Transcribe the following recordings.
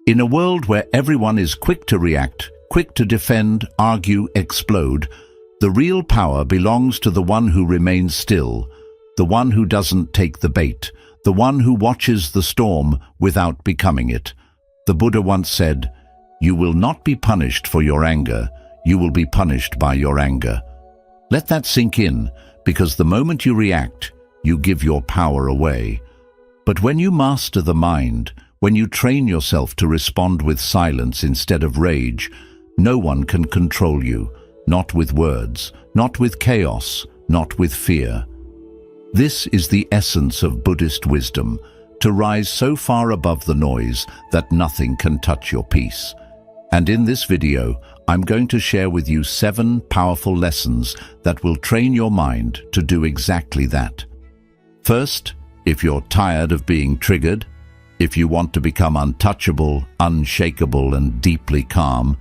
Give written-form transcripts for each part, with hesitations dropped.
In a world where everyone is quick to react, quick to defend, argue, explode, the real power belongs to the one who remains still, the one who doesn't take the bait, the one who watches the storm without becoming it. The Buddha once said, "You will not be punished for your anger, you will be punished by your anger." Let that sink in, because the moment you react, you give your power away. But when you master the mind, when you train yourself to respond with silence instead of rage, no one can control you, not with words, not with chaos, not with fear. This is the essence of Buddhist wisdom, to rise so far above the noise that nothing can touch your peace. And in this video, I'm going to share with you 7 powerful lessons that will train your mind to do exactly that. First, if you're tired of being triggered, if you want to become untouchable, unshakable, and deeply calm,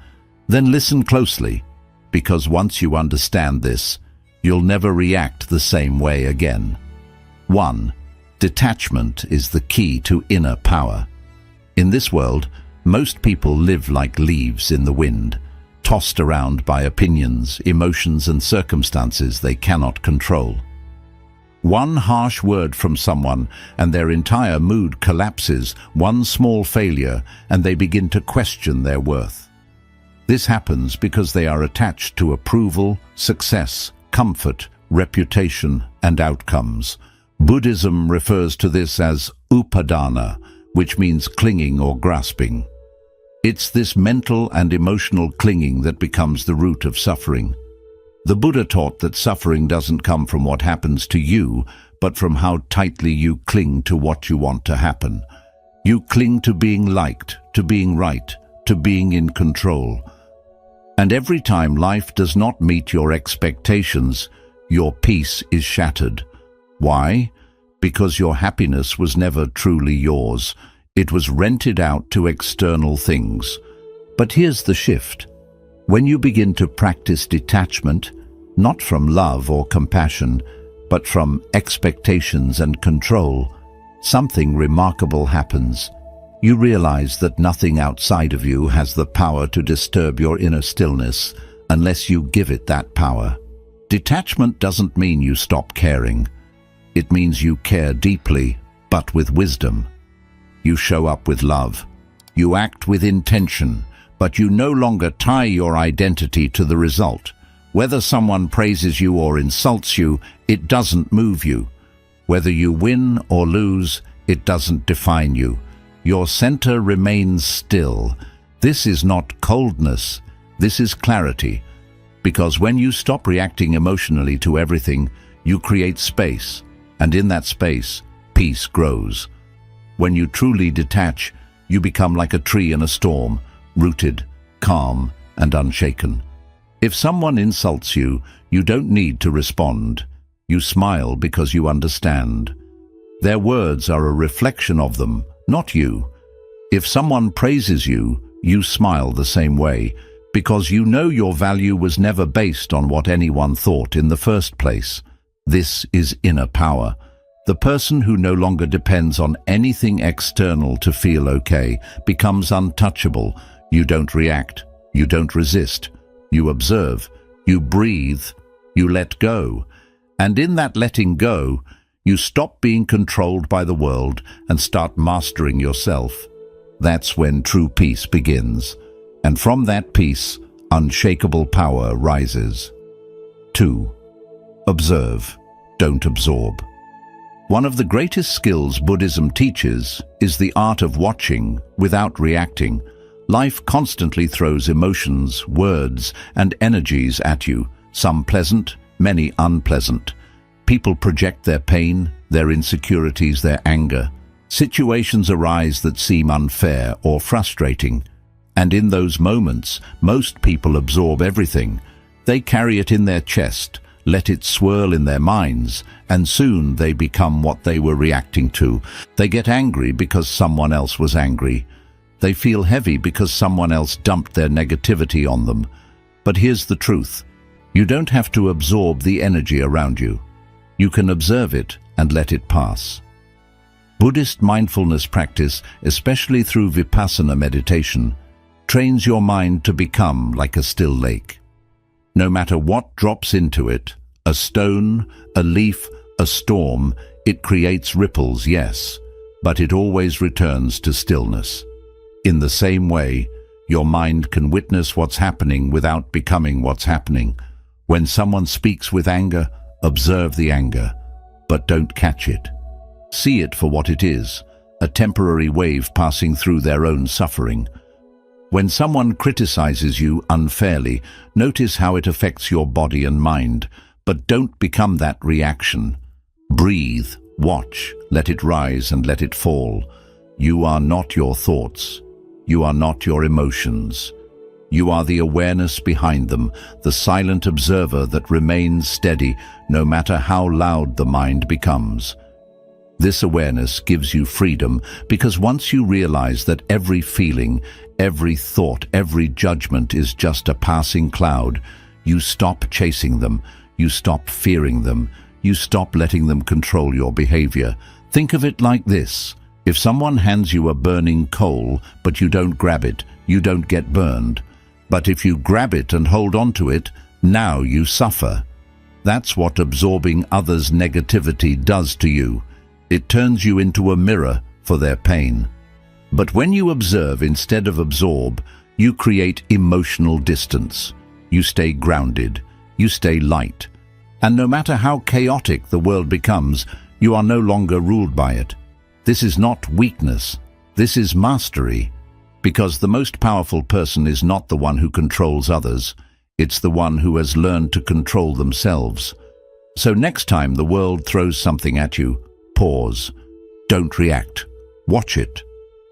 then listen closely, because once you understand this, you'll never react the same way again. 1. Detachment is the key to inner power. In this world, most people live like leaves in the wind, tossed around by opinions, emotions, and circumstances they cannot control. One harsh word from someone and their entire mood collapses, one small failure, and they begin to question their worth. This happens because they are attached to approval, success, comfort, reputation, and outcomes. Buddhism refers to this as upadana, which means clinging or grasping. It's this mental and emotional clinging that becomes the root of suffering. The Buddha taught that suffering doesn't come from what happens to you, but from how tightly you cling to what you want to happen. You cling to being liked, to being right, to being in control. And every time life does not meet your expectations, your peace is shattered. Why? Because your happiness was never truly yours. It was rented out to external things. But here's the shift. When you begin to practice detachment, not from love or compassion, but from expectations and control, something remarkable happens. You realize that nothing outside of you has the power to disturb your inner stillness unless you give it that power. Detachment doesn't mean you stop caring. It means you care deeply, but with wisdom. You show up with love. You act with intention, but you no longer tie your identity to the result. Whether someone praises you or insults you, it doesn't move you. Whether you win or lose, it doesn't define you. Your center remains still. This is not coldness, this is clarity. Because when you stop reacting emotionally to everything, you create space, and in that space, peace grows. When you truly detach, you become like a tree in a storm, rooted, calm, and unshaken. If someone insults you, you don't need to respond. You smile because you understand. Their words are a reflection of them, not you. If someone praises you, you smile the same way, because you know your value was never based on what anyone thought in the first place. This is inner power. The person who no longer depends on anything external to feel okay becomes untouchable. You don't react, you don't resist, you observe, you breathe, you let go. And in that letting go, you stop being controlled by the world and start mastering yourself. That's when true peace begins. And from that peace, unshakable power rises. 2. Observe, don't absorb. One of the greatest skills Buddhism teaches is the art of watching without reacting. Life constantly throws emotions, words, and energies at you, some pleasant, many unpleasant. People project their pain, their insecurities, their anger. Situations arise that seem unfair or frustrating. And in those moments, most people absorb everything. They carry it in their chest, let it swirl in their minds, and soon they become what they were reacting to. They get angry because someone else was angry. They feel heavy because someone else dumped their negativity on them. But here's the truth. You don't have to absorb the energy around you. You can observe it and let it pass. Buddhist mindfulness practice, especially through vipassana meditation, trains your mind to become like a still lake. No matter what drops into it, a stone, a leaf, a storm, it creates ripples, yes, but it always returns to stillness. In the same way, your mind can witness what's happening without becoming what's happening. When someone speaks with anger, observe the anger, but don't catch it. See it for what it is, a temporary wave passing through their own suffering. When someone criticizes you unfairly, notice how it affects your body and mind, but don't become that reaction. Breathe, watch, let it rise and let it fall. You are not your thoughts. You are not your emotions. You are the awareness behind them, the silent observer that remains steady no matter how loud the mind becomes. This awareness gives you freedom because once you realize that every feeling, every thought, every judgment is just a passing cloud, you stop chasing them, you stop fearing them, you stop letting them control your behavior. Think of it like this. If someone hands you a burning coal, but you don't grab it, you don't get burned. But if you grab it and hold on to it, now you suffer. That's what absorbing others' negativity does to you. It turns you into a mirror for their pain. But when you observe instead of absorb, you create emotional distance. You stay grounded. You stay light. And no matter how chaotic the world becomes, you are no longer ruled by it. This is not weakness. This is mastery. Because the most powerful person is not the one who controls others. It's the one who has learned to control themselves. So next time the world throws something at you, pause. Don't react. Watch it.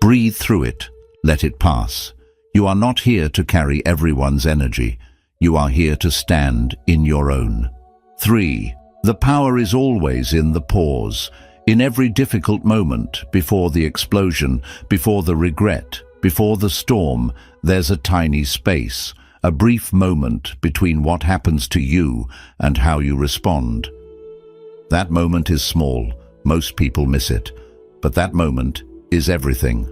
Breathe through it. Let it pass. You are not here to carry everyone's energy. You are here to stand in your own. 3. The power is always in the pause. In every difficult moment, before the explosion, before the regret, before the storm, there's a tiny space, a brief moment between what happens to you and how you respond. That moment is small. Most people miss it, but that moment is everything.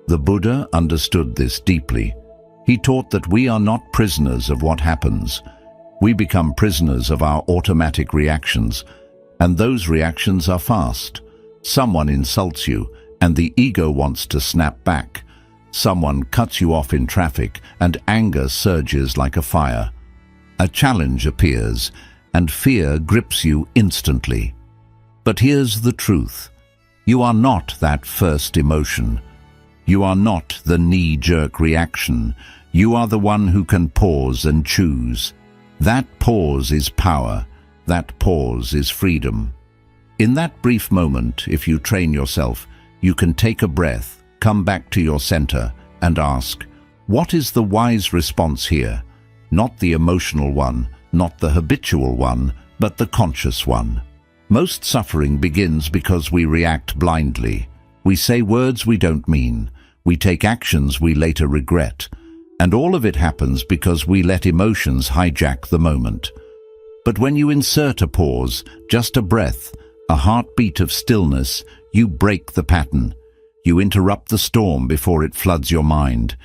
The Buddha understood this deeply. He taught that we are not prisoners of what happens. We become prisoners of our automatic reactions, and those reactions are fast. Someone insults you, and the ego wants to snap back. Someone cuts you off in traffic, and anger surges like a fire. A challenge appears, and fear grips you instantly. But here's the truth. You are not that first emotion. You are not the knee-jerk reaction. You are the one who can pause and choose. That pause is power. That pause is freedom. In that brief moment, if you train yourself, you can take a breath, come back to your center, and ask, what is the wise response here? Not the emotional one, not the habitual one, but the conscious one. Most suffering begins because we react blindly. We say words we don't mean. We take actions we later regret. And all of it happens because we let emotions hijack the moment. But when you insert a pause, just a breath, a heartbeat of stillness, you break the pattern. You interrupt the storm before it floods your mind.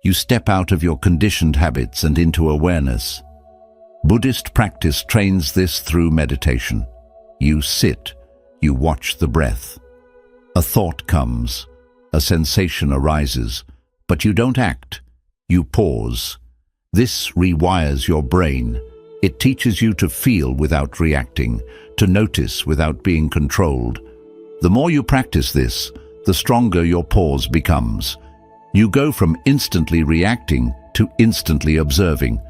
You step out of your conditioned habits and into awareness. Buddhist practice trains this through meditation. You sit, you watch the breath. A thought comes, a sensation arises, but you don't act. You pause. This rewires your brain. It teaches you to feel without reacting, to notice without being controlled. The more you practice this, the stronger your pause becomes. You go from instantly reacting to instantly observing.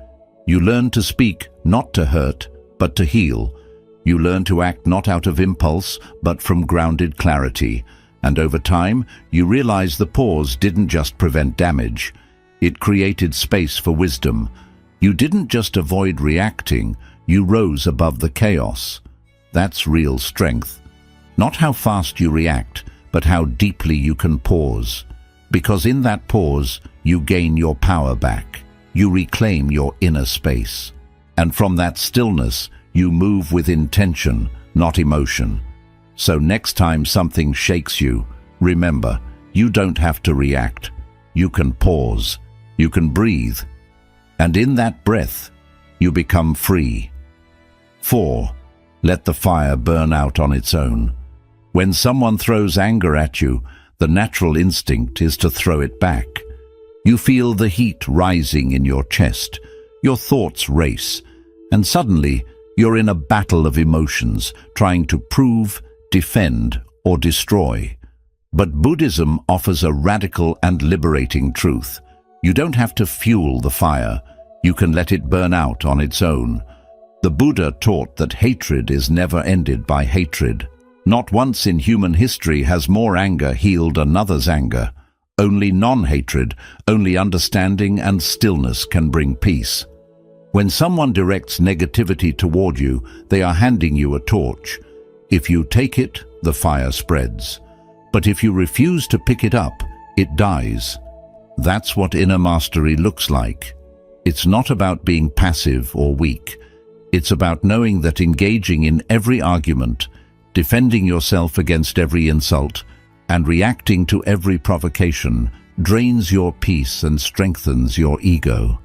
You learn to speak not to hurt, but to heal. You learn to act not out of impulse, but from grounded clarity. And over time, you realize the pause didn't just prevent damage. It created space for wisdom. You didn't just avoid reacting, you rose above the chaos. That's real strength. Not how fast you react, but how deeply you can pause. Because in that pause, you gain your power back. You reclaim your inner space. And from that stillness, you move with intention, not emotion. So next time something shakes you, remember, you don't have to react. You can pause. You can breathe. And in that breath, you become free. 4. Let the fire burn out on its own. When someone throws anger at you, the natural instinct is to throw it back. You feel the heat rising in your chest. Your thoughts race. And suddenly, you're in a battle of emotions, trying to prove, defend, or destroy. But Buddhism offers a radical and liberating truth. You don't have to fuel the fire. You can let it burn out on its own. The Buddha taught that hatred is never ended by hatred. Not once in human history has more anger healed another's anger. Only non-hatred, only understanding and stillness can bring peace. When someone directs negativity toward you, they are handing you a torch. If you take it, the fire spreads. But if you refuse to pick it up, it dies. That's what inner mastery looks like. It's not about being passive or weak. It's about knowing that engaging in every argument, defending yourself against every insult, and reacting to every provocation drains your peace and strengthens your ego.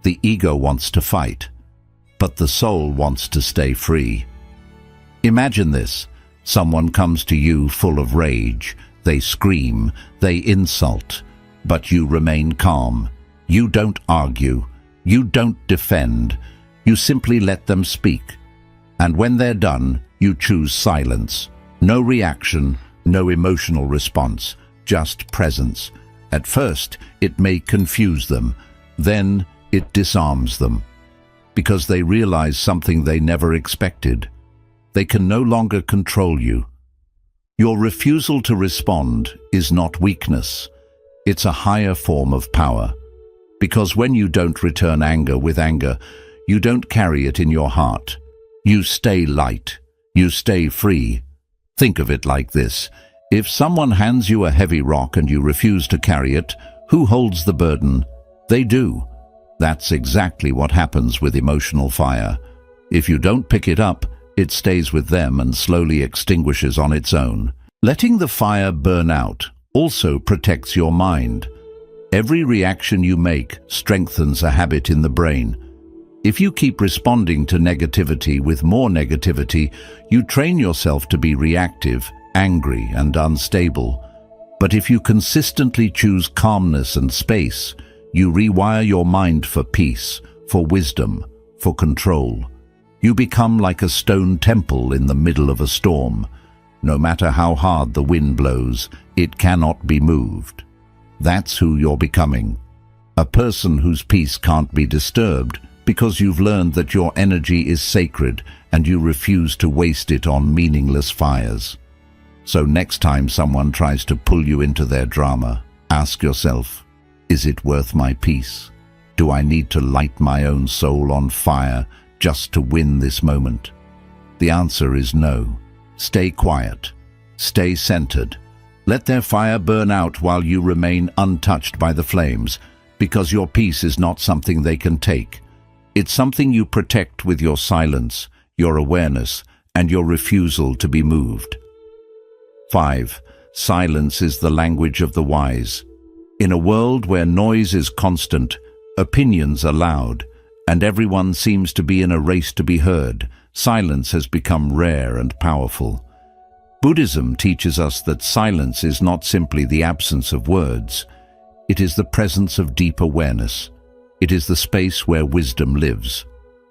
The ego wants to fight, but the soul wants to stay free. Imagine this. Someone comes to you full of rage. They scream, they insult, but you remain calm. You don't argue. You don't defend. You simply let them speak. And when they're done, you choose silence. No reaction, no emotional response, just presence. At first, it may confuse them. Then, it disarms them. Because they realize something they never expected. They can no longer control you. Your refusal to respond is not weakness. It's a higher form of power. Because when you don't return anger with anger, you don't carry it in your heart. You stay light. You stay free. Think of it like this. If someone hands you a heavy rock and you refuse to carry it, who holds the burden? They do. That's exactly what happens with emotional fire. If you don't pick it up, it stays with them and slowly extinguishes on its own. Letting the fire burn out also protects your mind. Every reaction you make strengthens a habit in the brain. If you keep responding to negativity with more negativity, you train yourself to be reactive, angry, and unstable. But if you consistently choose calmness and space, you rewire your mind for peace, for wisdom, for control. You become like a stone temple in the middle of a storm. No matter how hard the wind blows, it cannot be moved. That's who you're becoming. A person whose peace can't be disturbed because you've learned that your energy is sacred and you refuse to waste it on meaningless fires. So next time someone tries to pull you into their drama, ask yourself, is it worth my peace? Do I need to light my own soul on fire just to win this moment? The answer is no. Stay quiet. Stay centered. Let their fire burn out while you remain untouched by the flames, because your peace is not something they can take. It's something you protect with your silence, your awareness, and your refusal to be moved. 5. Silence is the language of the wise. In a world where noise is constant, opinions are loud, and everyone seems to be in a race to be heard, silence has become rare and powerful. Buddhism teaches us that silence is not simply the absence of words. It is the presence of deep awareness. It is the space where wisdom lives.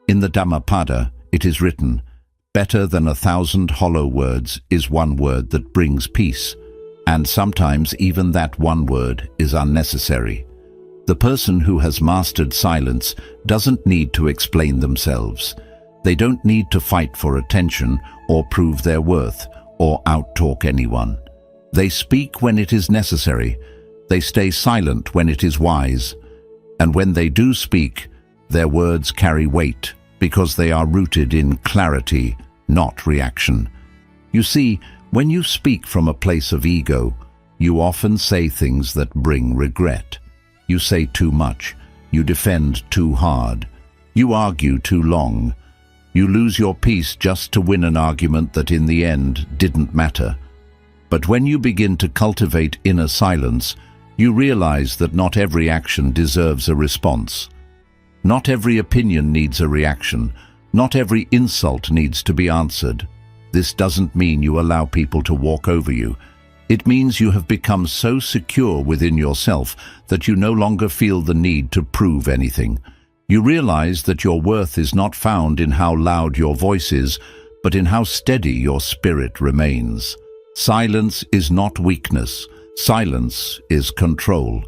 In the Dhammapada, it is written, "Better than 1,000 hollow words is one word that brings peace." And sometimes even that one word is unnecessary. The person who has mastered silence doesn't need to explain themselves. They don't need to fight for attention or prove their worth or outtalk anyone. They speak when it is necessary. They stay silent when it is wise. And when they do speak, their words carry weight because they are rooted in clarity, not reaction. You see, when you speak from a place of ego, you often say things that bring regret. You say too much. You defend too hard. You argue too long. You lose your peace just to win an argument that in the end didn't matter. But when you begin to cultivate inner silence, you realize that not every action deserves a response. Not every opinion needs a reaction. Not every insult needs to be answered. This doesn't mean you allow people to walk over you. It means you have become so secure within yourself that you no longer feel the need to prove anything. You realize that your worth is not found in how loud your voice is, but in how steady your spirit remains. Silence is not weakness. Silence is control.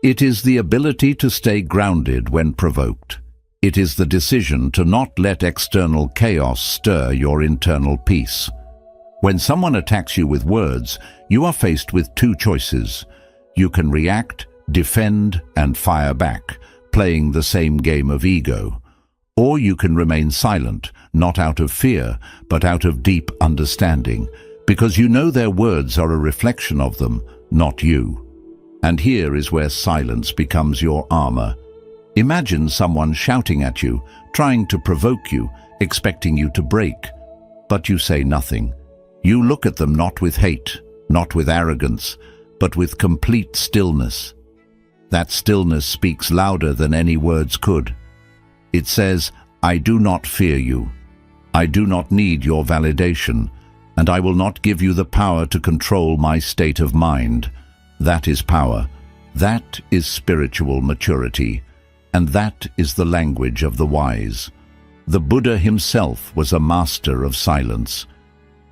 It is the ability to stay grounded when provoked. It is the decision to not let external chaos stir your internal peace. When someone attacks you with words, you are faced with two choices. You can react, defend, and fire back, playing the same game of ego. Or you can remain silent, not out of fear, but out of deep understanding, because you know their words are a reflection of them, not you. And here is where silence becomes your armor. Imagine someone shouting at you, trying to provoke you, expecting you to break. But you say nothing. You look at them not with hate, not with arrogance, but with complete stillness. That stillness speaks louder than any words could. It says, "I do not fear you. I do not need your validation, and I will not give you the power to control my state of mind." That is power. That is spiritual maturity. And that is the language of the wise. The Buddha himself was a master of silence.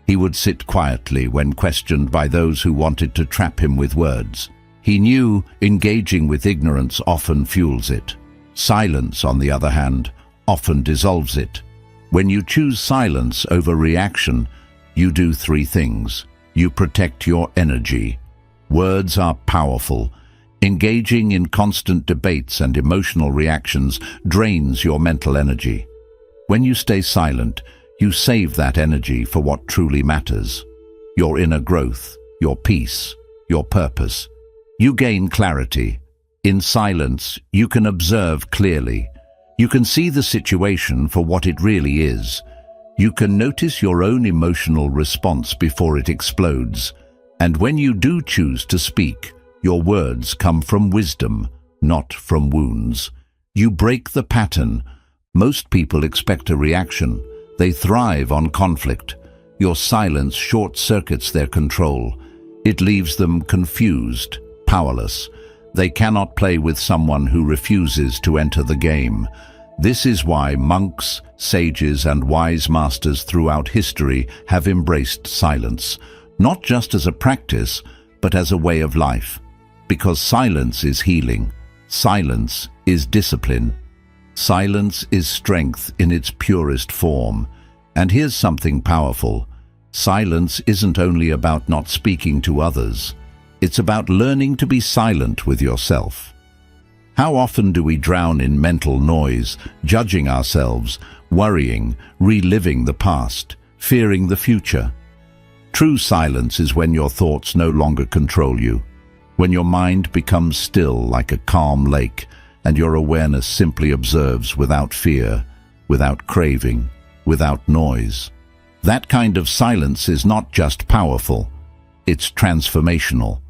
He would sit quietly when questioned by those who wanted to trap him with words. He knew engaging with ignorance often fuels it. Silence, on the other hand, often dissolves it. When you choose silence over reaction, you do three things. You protect your energy. Words are powerful. Engaging in constant debates and emotional reactions drains your mental energy. When you stay silent, you save that energy for what truly matters. Your inner growth, your peace, your purpose. You gain clarity. In silence, you can observe clearly. You can see the situation for what it really is. You can notice your own emotional response before it explodes. And when you do choose to speak, your words come from wisdom, not from wounds. You break the pattern. Most people expect a reaction. They thrive on conflict. Your silence short-circuits their control. It leaves them confused, powerless. They cannot play with someone who refuses to enter the game. This is why monks, sages, and wise masters throughout history have embraced silence, not just as a practice, but as a way of life. Because silence is healing. Silence is discipline. Silence is strength in its purest form. And here's something powerful. Silence isn't only about not speaking to others. It's about learning to be silent with yourself. How often do we drown in mental noise, judging ourselves, worrying, reliving the past, fearing the future? True silence is when your thoughts no longer control you, when your mind becomes still like a calm lake and your awareness simply observes without fear, without craving, without noise. That kind of silence is not just powerful, it's transformational.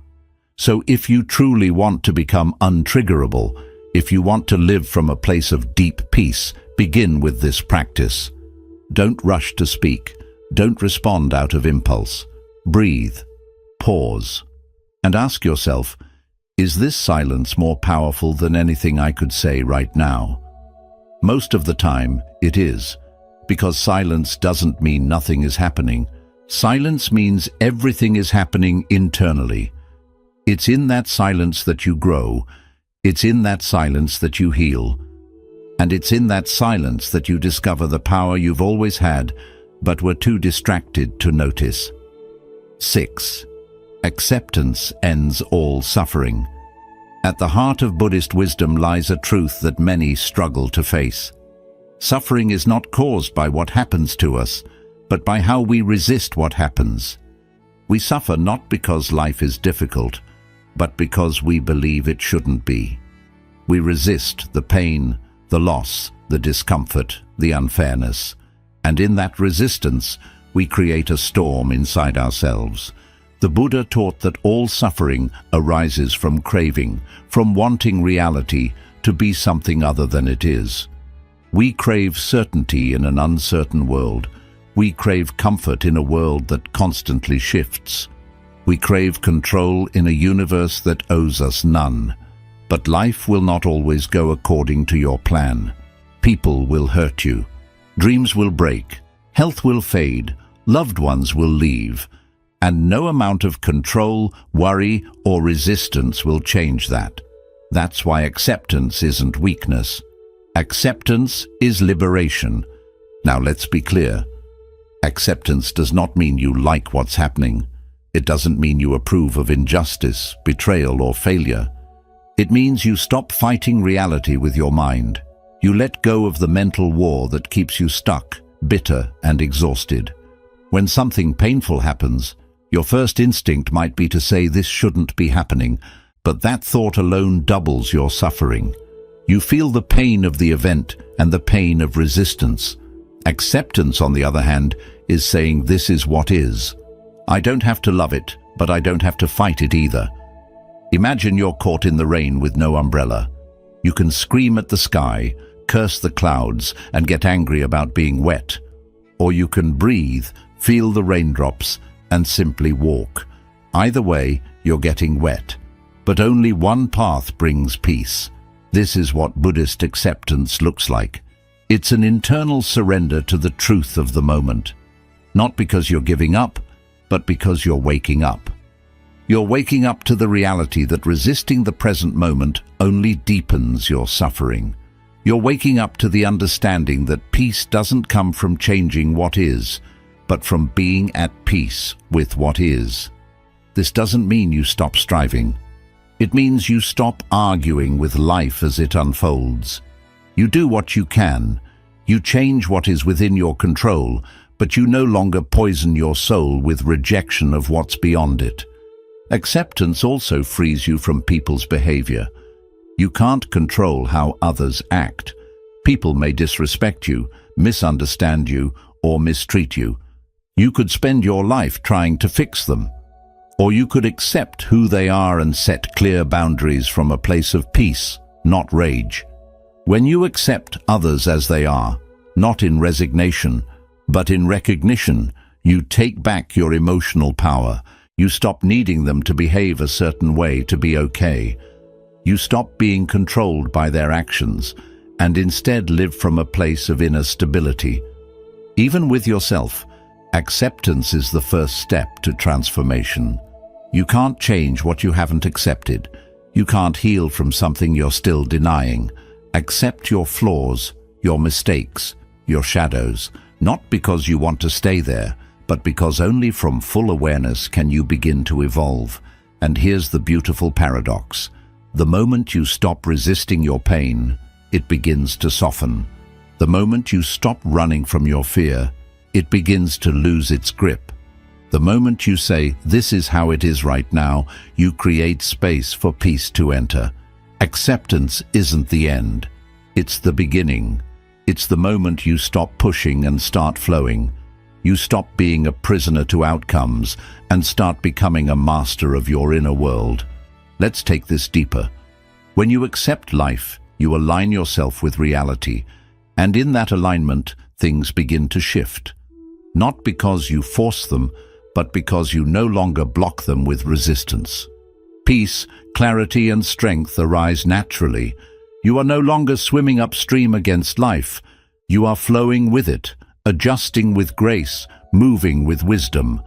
So if you truly want to become untriggerable, if you want to live from a place of deep peace, begin with this practice. Don't rush to speak. Don't respond out of impulse. Breathe. Pause. And ask yourself, is this silence more powerful than anything I could say right now? Most of the time, it is. Because silence doesn't mean nothing is happening. Silence means everything is happening internally. It's in that silence that you grow. It's in that silence that you heal. And it's in that silence that you discover the power you've always had, but were too distracted to notice. 6. Acceptance ends all suffering. At the heart of Buddhist wisdom lies a truth that many struggle to face. Suffering is not caused by what happens to us, but by how we resist what happens. We suffer not because life is difficult, but because we believe it shouldn't be. We resist the pain, the loss, the discomfort, the unfairness. And in that resistance, we create a storm inside ourselves. The Buddha taught that all suffering arises from craving, from wanting reality to be something other than it is. We crave certainty in an uncertain world. We crave comfort in a world that constantly shifts. We crave control in a universe that owes us none. But life will not always go according to your plan. People will hurt you. Dreams will break. Health will fade. Loved ones will leave. And no amount of control, worry, or resistance will change that. That's why acceptance isn't weakness. Acceptance is liberation. Now let's be clear. Acceptance does not mean you like what's happening. It doesn't mean you approve of injustice, betrayal, or failure. It means you stop fighting reality with your mind. You let go of the mental war that keeps you stuck, bitter, and exhausted. When something painful happens, your first instinct might be to say this shouldn't be happening, but that thought alone doubles your suffering. You feel the pain of the event and the pain of resistance. Acceptance, on the other hand, is saying this is what is. I don't have to love it, but I don't have to fight it either. Imagine you're caught in the rain with no umbrella. You can scream at the sky, curse the clouds, and get angry about being wet. Or you can breathe, feel the raindrops, and simply walk. Either way, you're getting wet. But only one path brings peace. This is what Buddhist acceptance looks like. It's an internal surrender to the truth of the moment. Not because you're giving up, but because you're waking up. You're waking up to the reality that resisting the present moment only deepens your suffering. You're waking up to the understanding that peace doesn't come from changing what is, but from being at peace with what is. This doesn't mean you stop striving. It means you stop arguing with life as it unfolds. You do what you can. You change what is within your control, but you no longer poison your soul with rejection of what's beyond it. Acceptance also frees you from people's behavior. You can't control how others act. People may disrespect you, misunderstand you, or mistreat you. You could spend your life trying to fix them. Or you could accept who they are and set clear boundaries from a place of peace, not rage. When you accept others as they are, not in resignation, but in recognition, you take back your emotional power. You stop needing them to behave a certain way to be okay. You stop being controlled by their actions and instead live from a place of inner stability. Even with yourself, acceptance is the first step to transformation. You can't change what you haven't accepted. You can't heal from something you're still denying. Accept your flaws, your mistakes, your shadows, not because you want to stay there, but because only from full awareness can you begin to evolve. And here's the beautiful paradox. The moment you stop resisting your pain, it begins to soften. The moment you stop running from your fear, it begins to lose its grip. The moment you say, "This is how it is right now," you create space for peace to enter. Acceptance isn't the end. It's the beginning. It's the moment you stop pushing and start flowing. You stop being a prisoner to outcomes and start becoming a master of your inner world. Let's take this deeper. When you accept life, you align yourself with reality, and in that alignment, things begin to shift. Not because you force them, but because you no longer block them with resistance. Peace, clarity, and strength arise naturally. You are no longer swimming upstream against life. You are flowing with it, adjusting with grace, moving with wisdom.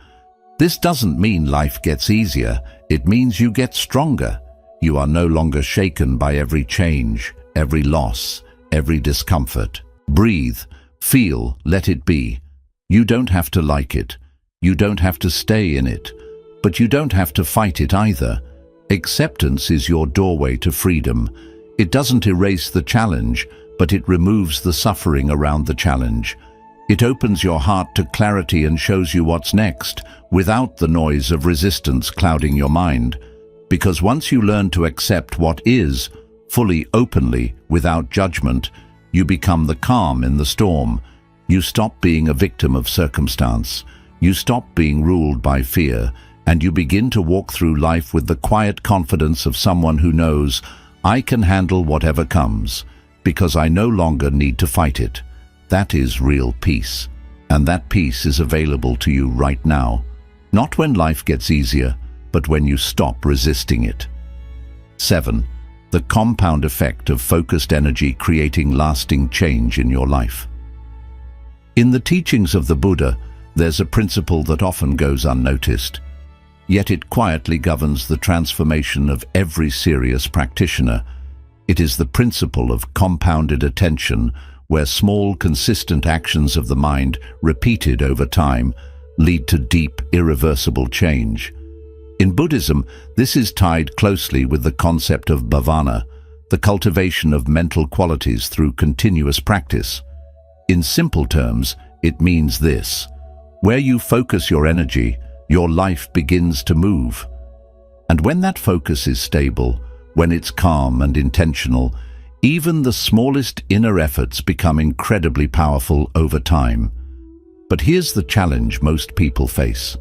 This doesn't mean life gets easier. It means you get stronger. You are no longer shaken by every change, every loss, every discomfort. Breathe, feel, let it be. You don't have to like it. You don't have to stay in it. But you don't have to fight it either. Acceptance is your doorway to freedom. It doesn't erase the challenge, but it removes the suffering around the challenge. It opens your heart to clarity and shows you what's next, without the noise of resistance clouding your mind. Because once you learn to accept what is, fully, openly, without judgment, you become the calm in the storm. You stop being a victim of circumstance. You stop being ruled by fear, and you begin to walk through life with the quiet confidence of someone who knows, I can handle whatever comes, because I no longer need to fight it. That is real peace, and that peace is available to you right now. Not when life gets easier, but when you stop resisting it. 7. The compound effect of focused energy creating lasting change in your life. In the teachings of the Buddha, there's a principle that often goes unnoticed, yet it quietly governs the transformation of every serious practitioner. It is the principle of compounded attention, where small, consistent actions of the mind, repeated over time, lead to deep, irreversible change. In Buddhism, this is tied closely with the concept of bhavana, the cultivation of mental qualities through continuous practice. In simple terms, it means this: where you focus your energy, your life begins to move. And when that focus is stable, when it's calm and intentional, even the smallest inner efforts become incredibly powerful over time. But here's the challenge most people face.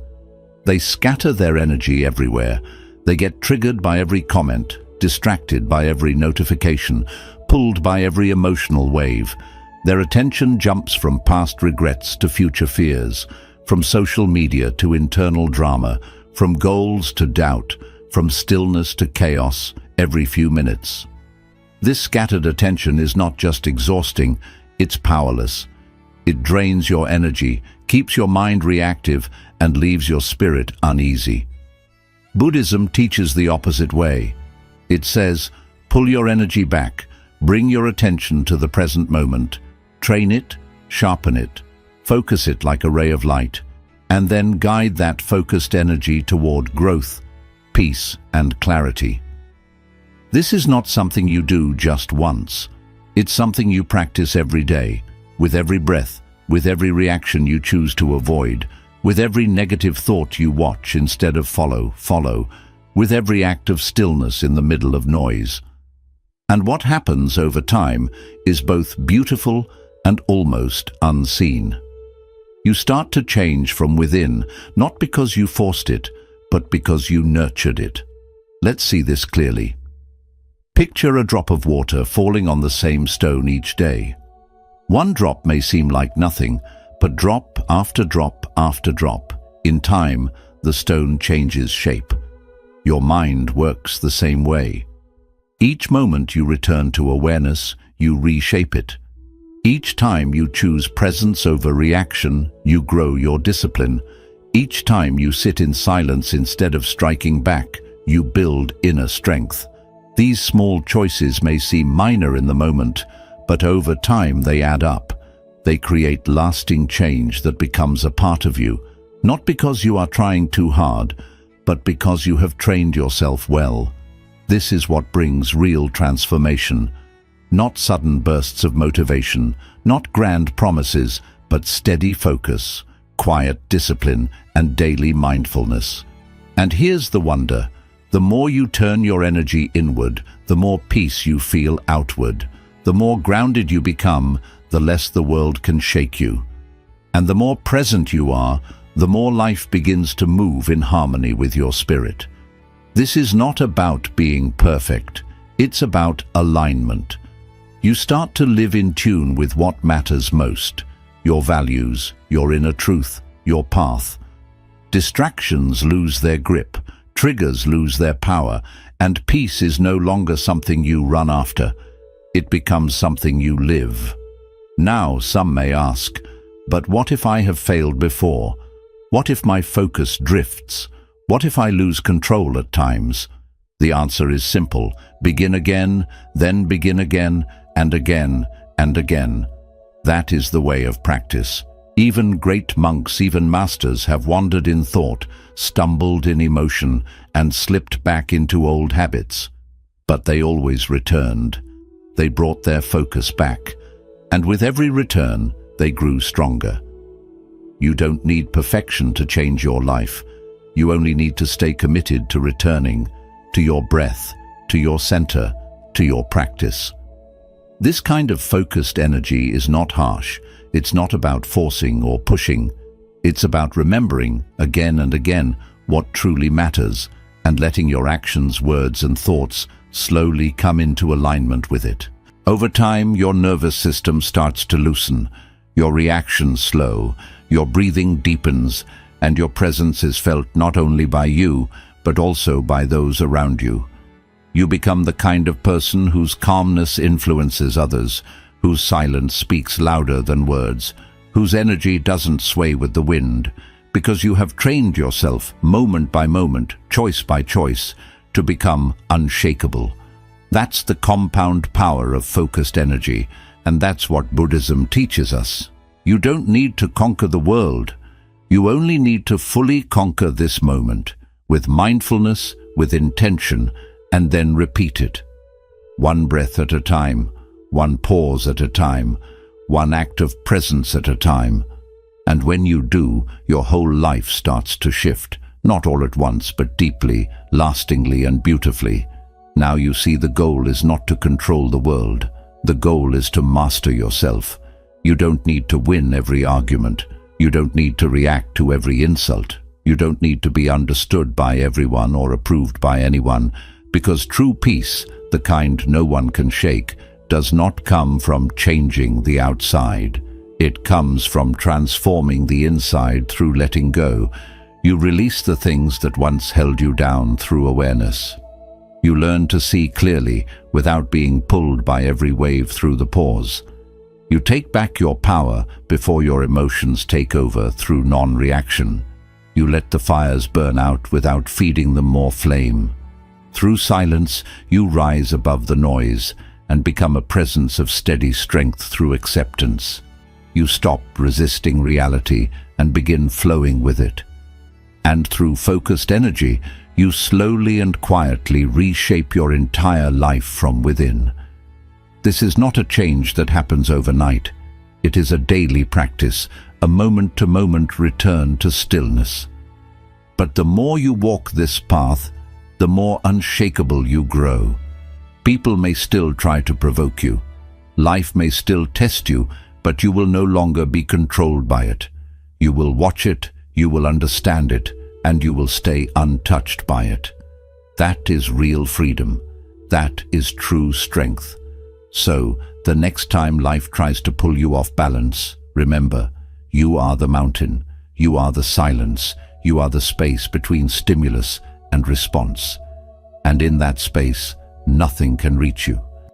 They scatter their energy everywhere. They get triggered by every comment, distracted by every notification, pulled by every emotional wave. Their attention jumps from past regrets to future fears, from social media to internal drama, from goals to doubt, from stillness to chaos every few minutes. This scattered attention is not just exhausting, it's powerless. It drains your energy, keeps your mind reactive, and leaves your spirit uneasy. Buddhism teaches the opposite way. It says, pull your energy back, bring your attention to the present moment, train it, sharpen it, focus it like a ray of light, and then guide that focused energy toward growth, peace, and clarity. This is not something you do just once. It's something you practice every day, with every breath, with every reaction you choose to avoid, with every negative thought you watch instead of follow, with every act of stillness in the middle of noise. And what happens over time is both beautiful and almost unseen. You start to change from within, not because you forced it, but because you nurtured it. Let's see this clearly. Picture a drop of water falling on the same stone each day. One drop may seem like nothing, but drop after drop after drop, in time, the stone changes shape. Your mind works the same way. Each moment you return to awareness, you reshape it. Each time you choose presence over reaction, you grow your discipline. Each time you sit in silence instead of striking back, you build inner strength. These small choices may seem minor in the moment, but over time they add up. They create lasting change that becomes a part of you, not because you are trying too hard, but because you have trained yourself well. This is what brings real transformation. Not sudden bursts of motivation, not grand promises, but steady focus, quiet discipline, and daily mindfulness. And here's the wonder. The more you turn your energy inward, the more peace you feel outward. The more grounded you become, the less the world can shake you. And the more present you are, the more life begins to move in harmony with your spirit. This is not about being perfect. It's about alignment. You start to live in tune with what matters most, your values, your inner truth, your path. Distractions lose their grip, triggers lose their power, and peace is no longer something you run after. It becomes something you live. Now some may ask, but what if I have failed before? What if my focus drifts? What if I lose control at times? The answer is simple. Begin again, then begin again, and again, and again. That is the way of practice. Even great monks, even masters have wandered in thought, stumbled in emotion, and slipped back into old habits. But they always returned. They brought their focus back, and with every return, they grew stronger. You don't need perfection to change your life. You only need to stay committed to returning, to your breath, to your center, to your practice. This kind of focused energy is not harsh. It's not about forcing or pushing. It's about remembering, again and again, what truly matters, and letting your actions, words, and thoughts slowly come into alignment with it. Over time, your nervous system starts to loosen, your reactions slow, your breathing deepens, and your presence is felt not only by you, but also by those around you. You become the kind of person whose calmness influences others, whose silence speaks louder than words, whose energy doesn't sway with the wind, because you have trained yourself, moment by moment, choice by choice, to become unshakable. That's the compound power of focused energy, and that's what Buddhism teaches us. You don't need to conquer the world. You only need to fully conquer this moment, with mindfulness, with intention, and then repeat it. One breath at a time, one pause at a time, one act of presence at a time. And when you do, your whole life starts to shift, not all at once, but deeply, lastingly, and beautifully. Now you see the goal is not to control the world. The goal is to master yourself. You don't need to win every argument. You don't need to react to every insult. You don't need to be understood by everyone or approved by anyone, because true peace, the kind no one can shake, does not come from changing the outside. It comes from transforming the inside through letting go. You release the things that once held you down through awareness. You learn to see clearly without being pulled by every wave through the pause. You take back your power before your emotions take over through non-reaction. You let the fires burn out without feeding them more flame. Through silence, you rise above the noise and become a presence of steady strength through acceptance. You stop resisting reality and begin flowing with it. And through focused energy, you slowly and quietly reshape your entire life from within. This is not a change that happens overnight. It is a daily practice, a moment-to-moment return to stillness. But the more you walk this path, the more unshakable you grow. People may still try to provoke you. Life may still test you, but you will no longer be controlled by it. You will watch it, you will understand it, and you will stay untouched by it. That is real freedom. That is true strength. So, the next time life tries to pull you off balance, remember, you are the mountain, you are the silence, you are the space between stimulus and response. And in that space, nothing can reach you.